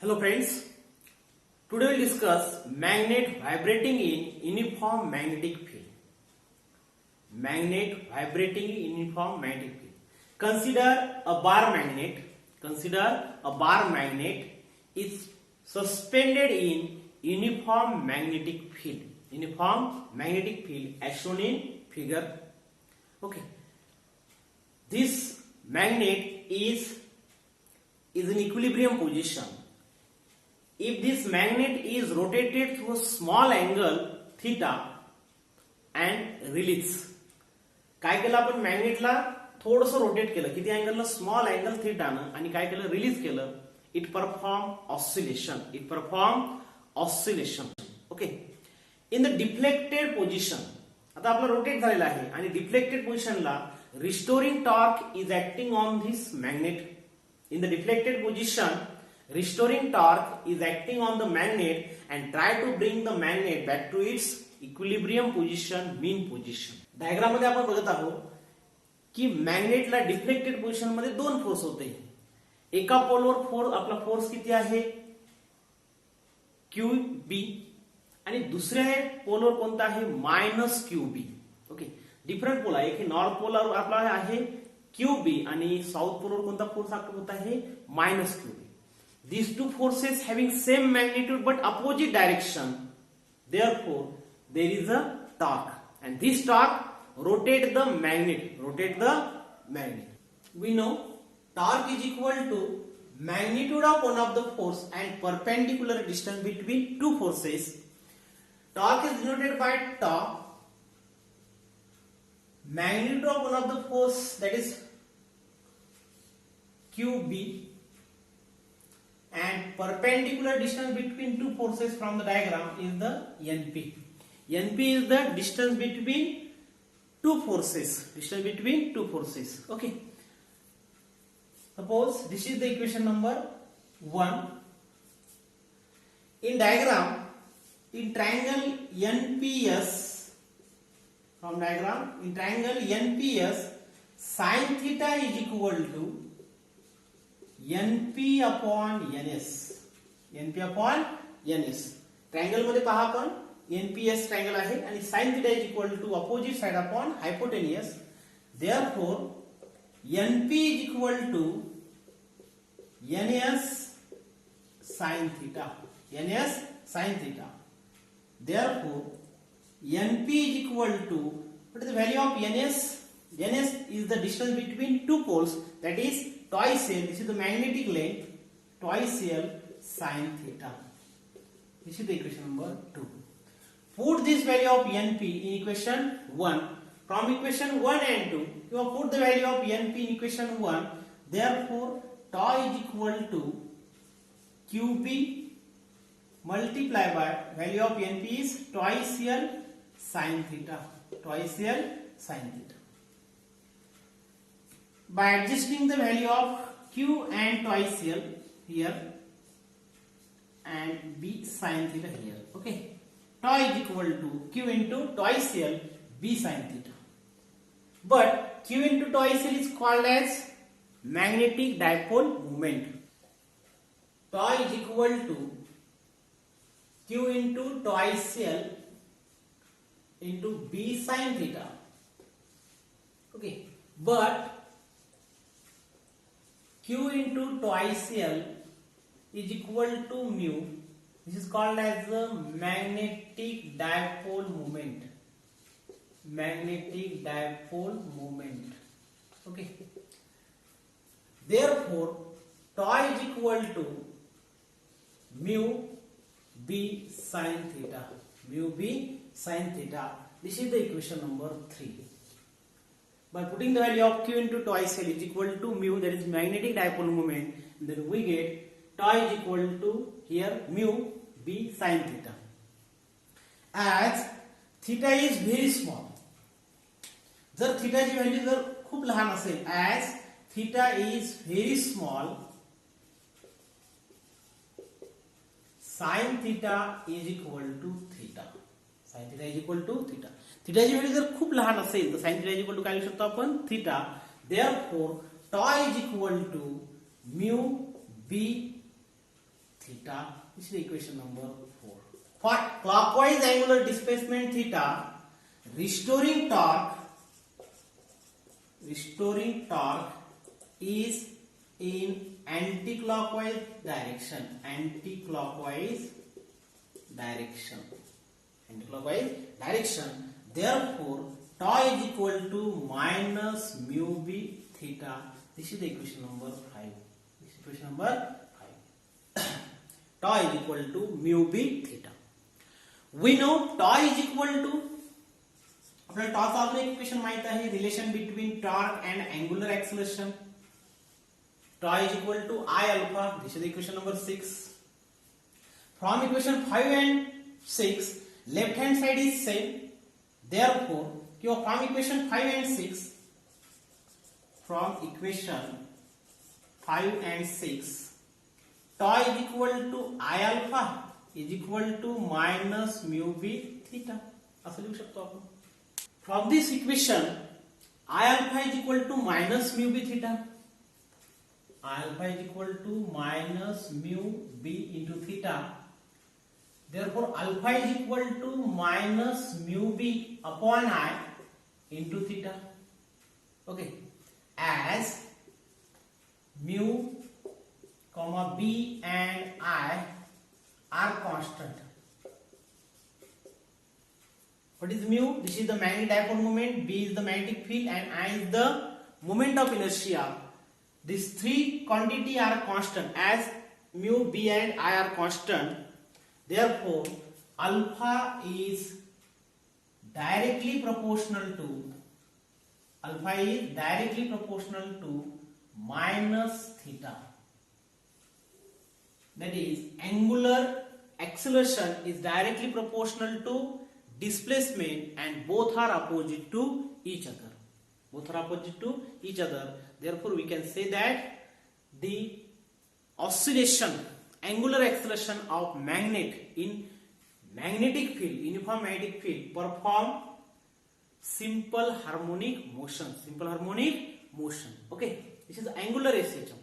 Hello friends, today we'll discuss magnet vibrating in uniform magnetic field. Magnet vibrating in uniform magnetic field. Consider a bar magnet. Consider a bar magnet is suspended in uniform magnetic field. Uniform magnetic field as shown in figure. Okay. This magnet is in equilibrium position. If this magnet is rotated through a small angle theta and release, काय केलं आपण मॅग्नेटला थोडंसं rotate केलं किती अँगलला small angle थीटानं आणि काय केलं release केलं it perform oscillation okay in the deflected position आता आपला रोटेट झालेला आहे आणि डिफ्लेक्टेड पोझिशनला restoring torque is acting on this magnet in the deflected position restoring torque is acting on the magnet and try to bring the magnet back to its equilibrium position mean position. Diagram मध्ये आपण बघत आहोत की मॅग्नेटला deflected position मध्ये दोन force होते. एका पोलवर force आपला फोर्स किती आहे QB आणि दुसऱ्या पोलवर कोणता आहे -QB. ओके डिफरंट पोल आहे. एक नॉर्थ पोलवर आपला आहे QB आणि साऊथ पोलवर कोणता फोर्स होता आहे -QB. These two forces having same magnitude but opposite direction, therefore there is a torque, and this torque rotate the magnet. We know torque is equal to magnitude of one of the force and perpendicular distance between two forces. Torque is denoted by tau. Magnitude of one of the force, that is QB, and perpendicular distance between two forces from the diagram is the NP. NP is the distance between two forces. Okay. Suppose this is the equation number 1. In diagram, in triangle NPS, from diagram, in triangle NPS, sin theta is equal to NP upon NS. Triangle मध्ये पहा आपण NPS triangle आहे आणि sin theta is equal to opposite side upon hypotenuse. Therefore NP is equal to NS sin theta. Therefore NP is equal to, what is the value of NS? NS is the distance between two poles, that is twice L. This is the magnetic length, twice L sin theta. This is the equation number 2. Put this value of NP in equation 1. From equation 1 and 2, you have put the value of NP in equation 1. Therefore, tau is equal to QB multiplied by value of NP is twice L sin theta. By adjusting the value of Q and twice L here and B sin theta here. Okay. Tau is equal to Q into twice L B sin theta. But Q into twice L is called as magnetic dipole moment. Tau is equal to Q into twice L into B sin theta. Okay. But Q into twice L is equal to mu. This is called as the magnetic dipole moment. Okay. Therefore, tau is equal to mu B sin theta. This is the equation number 3. By putting the value of Q into twice L is equal to mu, that is magnetic dipole moment, then we get tau is equal to here mu B sin theta. As theta is very small, जर theta ची value जर खूप लहान असेल, as theta is very small, sin theta is equal to theta. Theta ची value जर खूप लहान असेल तर sin theta is equal to काय लिहू शकतो आपण theta. Therefore tau is equal to mu B theta. This is the equation number 4. For clockwise angular displacement theta, restoring torque is in anti-clockwise direction. Therefore, tau is equal to minus mu b theta. This is the equation number 5. Tau is equal to mu b theta. We know tau is equal to, आपल्याला tau चा अजून एक equation माहित आहे, relation between torque and angular acceleration. Tau is equal to I alpha. This is the equation number 6. From equation 5 and 6, left hand side is same. Therefore, from equation 5 and 6, tau is equal to I alpha is equal to minus mu b theta. असं लिहू शकतो आपण. From this equation, I alpha is equal to minus mu b theta. I alpha is equal to minus mu b into theta. Therefore, alpha is equal to minus mu b upon I into theta. Okay, as mu, b and I are constant. What is mu? This is the magnetic dipole moment, b is the magnetic field, and I is the moment of inertia. These three quantity are constant. As mu, b and I are constant, therefore alpha is directly proportional to minus theta. That is, angular acceleration is directly proportional to displacement, and both are opposite to each other. Therefore, we can say that the oscillation, angular acceleration of magnet in magnetic field, uniform magnetic field, perform simple harmonic motion. Okay, this is angular SHM.